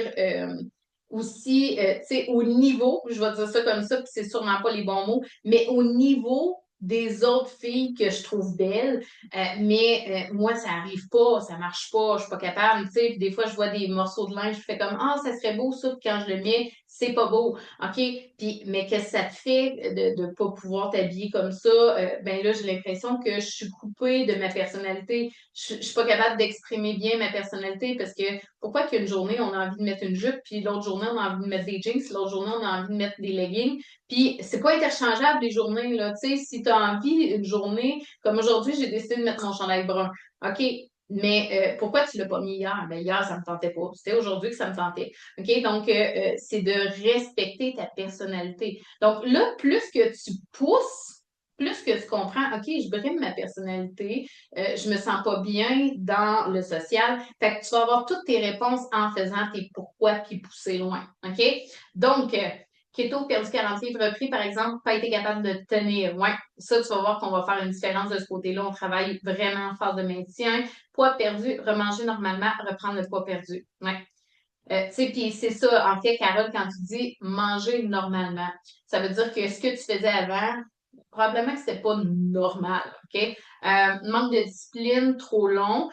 aussi, tu sais, au niveau, je vais dire ça comme ça, puis c'est sûrement pas les bons mots, mais au niveau des autres filles que je trouve belles, mais moi, ça arrive pas, ça marche pas, je suis pas capable, tu sais, puis des fois, je vois des morceaux de linge, je fais comme, ah, ça serait beau ça, puis quand je le mets, c'est pas beau, OK? Puis, mais qu'est-ce que ça te fait de pas pouvoir t'habiller comme ça? Ben là, j'ai l'impression que je suis coupée de ma personnalité, je suis pas capable d'exprimer bien ma personnalité parce que pourquoi qu'une journée, on a envie de mettre une jupe, puis l'autre journée, on a envie de mettre des jeans, l'autre journée, on a envie de mettre des leggings, puis c'est pas interchangeable les journées, là. Tu sais, si tu as envie une journée, comme aujourd'hui, j'ai décidé de mettre mon chandail brun. OK, mais pourquoi tu l'as pas mis hier? Ben hier, ça me tentait pas. C'était aujourd'hui que ça me tentait. OK, donc c'est de respecter ta personnalité. Donc là, plus que tu pousses, plus que tu comprends, OK, je brime ma personnalité, je me sens pas bien dans le social. Fait que tu vas avoir toutes tes réponses en faisant tes pourquoi puis pousser loin. OK? Donc, keto, perdu 40 livres repris, par exemple, pas été capable de tenir. Ouais, ça, tu vas voir qu'on va faire une différence de ce côté-là. On travaille vraiment en phase de maintien. Poids perdu, remanger normalement, reprendre le poids perdu. Ouais. Tu sais, puis c'est ça, en fait, Carole, quand tu dis manger normalement, ça veut dire que ce que tu faisais avant, probablement que c'était pas normal, OK? Manque de discipline, trop long.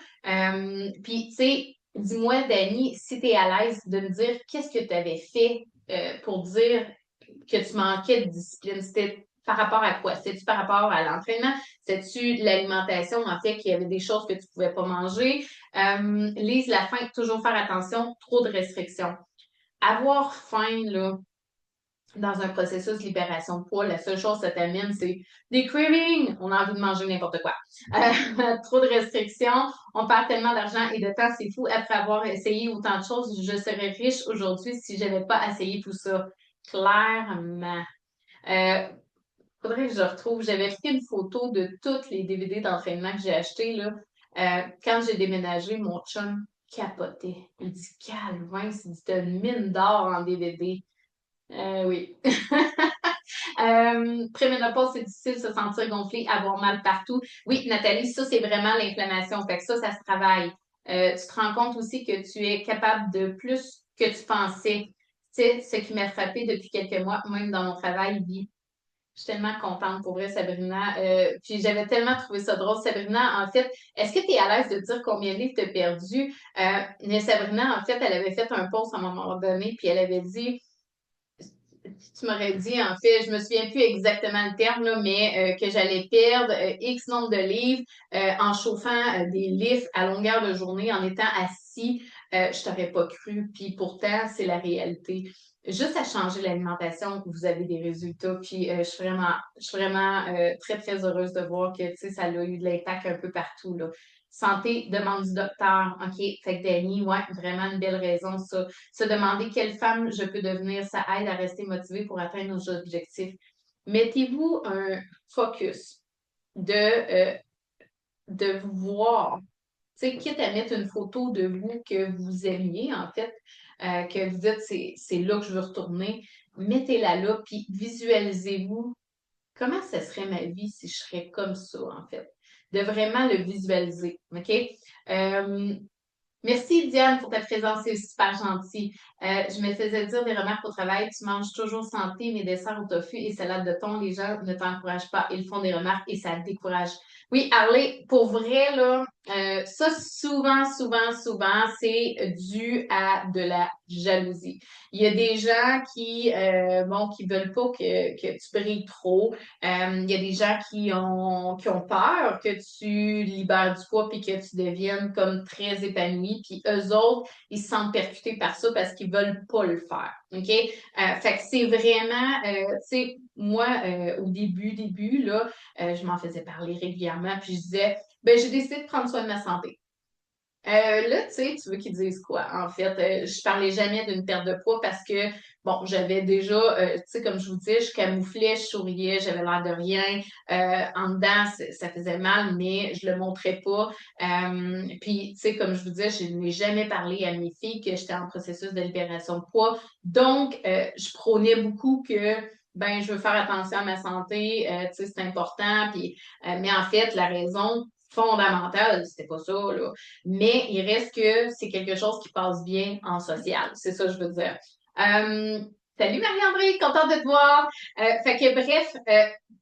Puis, tu sais, dis-moi, Dani, si tu es à l'aise de me dire qu'est-ce que tu avais fait pour dire que tu manquais de discipline. C'était par rapport à quoi? C'était-tu par rapport à l'entraînement? C'était-tu l'alimentation, en fait, qu'il y avait des choses que tu pouvais pas manger? Lise la faim, toujours faire attention, trop de restrictions. Avoir faim, là, dans un processus de libération de poids, la seule chose que ça t'amène, c'est des cravings. On a envie de manger n'importe quoi. Trop de restrictions. On perd tellement d'argent et de temps, c'est fou. Après avoir essayé autant de choses, je serais riche aujourd'hui si je n'avais pas essayé tout ça. Clairement. Euh, Faudrait que je retrouve. J'avais pris une photo de tous les DVD d'entraînement que j'ai achetés, là. Quand j'ai déménagé, mon chum capotait. Il dit, Calvin, c'est une mine d'or en DVD. Oui. Préménopause, c'est difficile, se sentir gonflé, avoir mal partout. Oui, Nathalie, ça, c'est vraiment l'inflammation. Fait que ça se travaille. Tu te rends compte aussi que tu es capable de plus que tu pensais. Tu sais, ce qui m'a frappé depuis quelques mois, même dans mon travail, dit, je suis tellement contente pour vrai, Sabrina. Puis j'avais tellement trouvé ça drôle. Sabrina, en fait, est-ce que tu es à l'aise de dire combien de livres tu as perdu? Mais Sabrina, en fait, elle avait fait un post à un moment donné, puis elle avait dit tu m'aurais dit, en fait, je me souviens plus exactement le terme, là, mais que j'allais perdre X nombre de livres en chauffant des lifts à longueur de journée, en étant assis. Je t'aurais pas cru. Puis pourtant, c'est la réalité. Juste à changer l'alimentation, vous avez des résultats. Puis je suis vraiment très, très heureuse de voir que, tu sais, ça a eu de l'impact un peu partout, là. Santé, demande du docteur. OK, fait que Dani, ouais, vraiment une belle raison, ça. Se demander quelle femme je peux devenir, ça aide à rester motivé pour atteindre nos objectifs. Mettez-vous un focus de vous voir. Tu sais, quitte à mettre une photo de vous que vous aimiez, en fait, que vous dites c'est là que je veux retourner, mettez-la là, puis visualisez-vous comment ce serait ma vie si je serais comme ça, en fait. De vraiment le visualiser. OK? Euh, Merci Diane pour ta présence, c'est super gentil. Je me faisais dire des remarques au travail, tu manges toujours santé, mais desserts au tofu et salade de thon, les gens ne t'encouragent pas, ils font des remarques et ça te décourage. Oui, Harley, pour vrai, là, ça souvent, c'est dû à de la jalousie. Il y a des gens qui veulent pas que tu brilles trop. Il y a des gens qui ont peur que tu libères du poids puis que tu deviennes comme très épanoui. Puis eux autres, ils se sentent percutés par ça parce qu'ils veulent pas le faire. OK? Fait que c'est vraiment, tu sais, moi, au début, là, je m'en faisais parler régulièrement, puis je disais, ben, j'ai décidé de prendre soin de ma santé. Là, tu sais, tu veux qu'ils disent quoi? En fait, je parlais jamais d'une perte de poids parce que, bon, j'avais déjà, tu sais, comme je vous dis, je camouflais, je souriais, j'avais l'air de rien. En dedans, ça faisait mal, mais je le montrais pas. Puis, tu sais, comme je vous disais, je n'ai jamais parlé à mes filles que j'étais en processus de libération de poids. Donc, je prônais beaucoup que, ben, je veux faire attention à ma santé, tu sais, c'est important. Puis, mais en fait, la raison fondamentale, c'était pas ça, là. Mais il reste que c'est quelque chose qui passe bien en social. C'est ça que je veux dire. Euh, Salut Marie-André, contente de te voir. Fait que bref,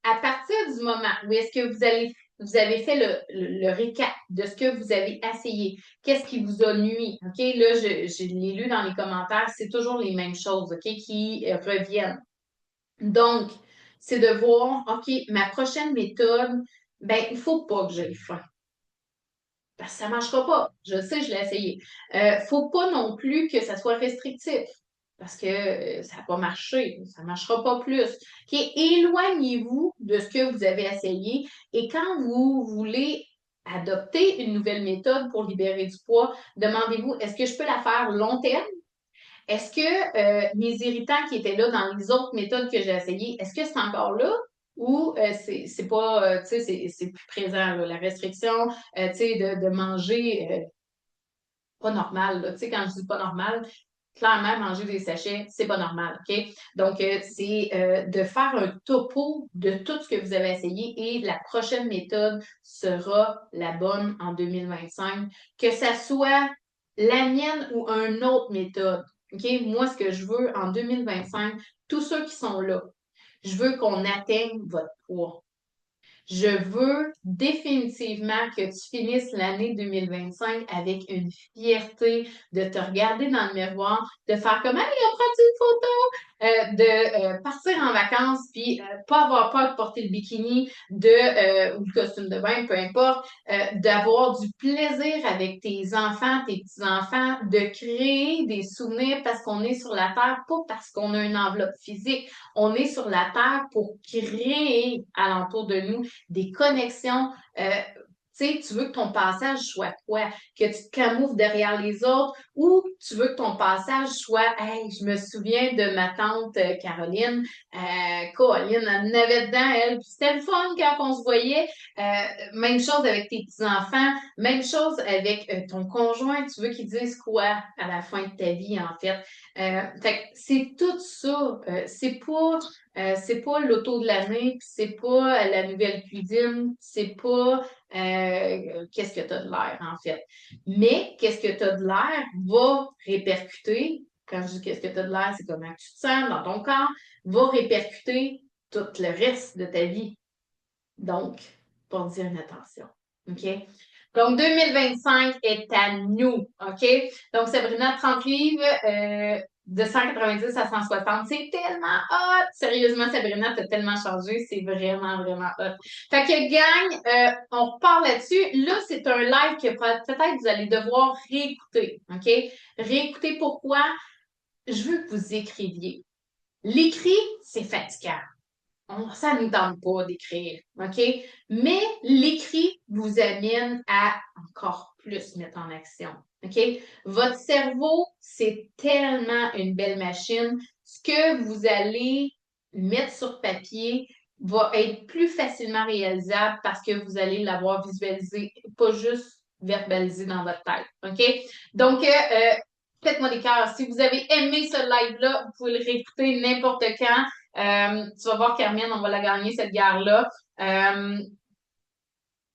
à partir du moment où est-ce que vous avez fait le récap de ce que vous avez essayé, qu'est-ce qui vous a nui, OK? Là, je l'ai lu dans les commentaires, c'est toujours les mêmes choses, OK, qui reviennent. Donc, c'est de voir, OK, ma prochaine méthode, ben, il faut pas que j'aie faim. Parce que ça ne marchera pas. Je sais, je l'ai essayé. Faut pas non plus que ça soit restrictif. Parce que ça n'a pas marché. Ça ne marchera pas plus. OK? Éloignez-vous de ce que vous avez essayé. Et quand vous voulez adopter une nouvelle méthode pour libérer du poids, demandez-vous, est-ce que je peux la faire long terme? Est-ce que mes irritants qui étaient là dans les autres méthodes que j'ai essayées, est-ce que c'est encore là? Ou c'est pas, tu sais, c'est plus présent, là, la restriction, tu sais, de manger pas normal, là. Tu sais, quand je dis pas normal, clairement, manger des sachets, c'est pas normal, OK? Donc, c'est de faire un topo de tout ce que vous avez essayé et la prochaine méthode sera la bonne en 2025. Que ça soit la mienne ou une autre méthode. OK? Moi, ce que je veux en 2025, tous ceux qui sont là, je veux qu'on atteigne votre poids. Je veux définitivement que tu finisses l'année 2025 avec une fierté de te regarder dans le miroir, de faire comme Hey, on prend une photo, de partir en vacances, puis pas avoir peur de porter le bikini ou le costume de bain, peu importe, d'avoir du plaisir avec tes enfants, tes petits-enfants, de créer des souvenirs parce qu'on est sur la Terre, pas parce qu'on a une enveloppe physique. On est sur la Terre pour créer alentour de nous des connexions. Tu sais, tu veux que ton passage soit quoi? Que tu te camoufles derrière les autres ou tu veux que ton passage soit Hey, je me souviens de ma tante Caroline, Caroline, elle en avait dedans, elle, puis c'était le fun quand on se voyait. Même chose avec tes petits-enfants, même chose avec ton conjoint, tu veux qu'il dise quoi à la fin de ta vie, en fait. Fait que c'est tout ça. C'est pas l'auto de l'année, puis c'est pas la nouvelle cuisine, c'est pas qu'est-ce que tu as de l'air, en fait. Mais qu'est-ce que tu as de l'air va répercuter, quand je dis qu'est-ce que tu as de l'air, c'est comment tu te sens dans ton corps, va répercuter tout le reste de ta vie. Donc, pour dire une attention. OK? Donc, 2025 est à nous. OK? Donc, Sabrina, 30 livres, de 190 à 160. C'est tellement hot! Sérieusement, Sabrina, t'as tellement changé. C'est vraiment, vraiment hot. Fait que, gang, on repart là-dessus. Là, c'est un live que peut-être vous allez devoir réécouter. OK? Réécouter pourquoi? Je veux que vous écriviez. L'écrit, c'est fatigant. Ça ne nous tente pas d'écrire, OK? Mais l'écrit vous amène à encore plus mettre en action, OK? Votre cerveau, c'est tellement une belle machine. Ce que vous allez mettre sur papier va être plus facilement réalisable parce que vous allez l'avoir visualisé, pas juste verbalisé dans votre tête, OK? Donc, faites-moi des cœurs. Si vous avez aimé ce live-là, vous pouvez le réécouter n'importe quand. Tu vas voir, Carmen, on va la gagner, cette guerre-là.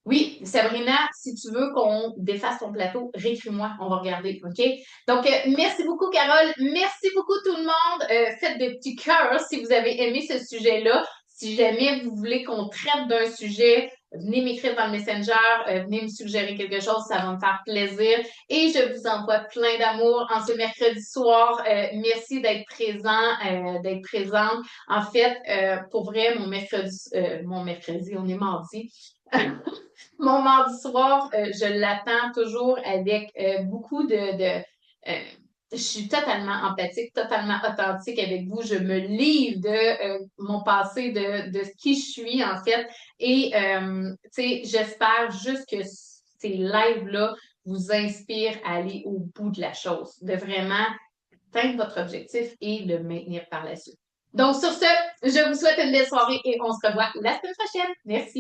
Oui, Sabrina, si tu veux qu'on défasse ton plateau, réécris-moi, on va regarder, OK? Donc, merci beaucoup, Carole. Merci beaucoup, tout le monde. Faites des petits cœurs si vous avez aimé ce sujet-là. Si jamais vous voulez qu'on traite d'un sujet, venez m'écrire dans le Messenger, venez me suggérer quelque chose, ça va me faire plaisir. Et je vous envoie plein d'amour en ce mercredi soir. Merci d'être présente. En fait, pour vrai, mon mercredi, on est mardi. Mon mardi soir, je l'attends toujours avec beaucoup je suis totalement empathique, totalement authentique avec vous. Je me livre de mon passé, de qui je suis, en fait. Et, tu sais, j'espère juste que ces lives-là vous inspirent à aller au bout de la chose, de vraiment atteindre votre objectif et le maintenir par la suite. Donc, sur ce, je vous souhaite une belle soirée et on se revoit la semaine prochaine. Merci.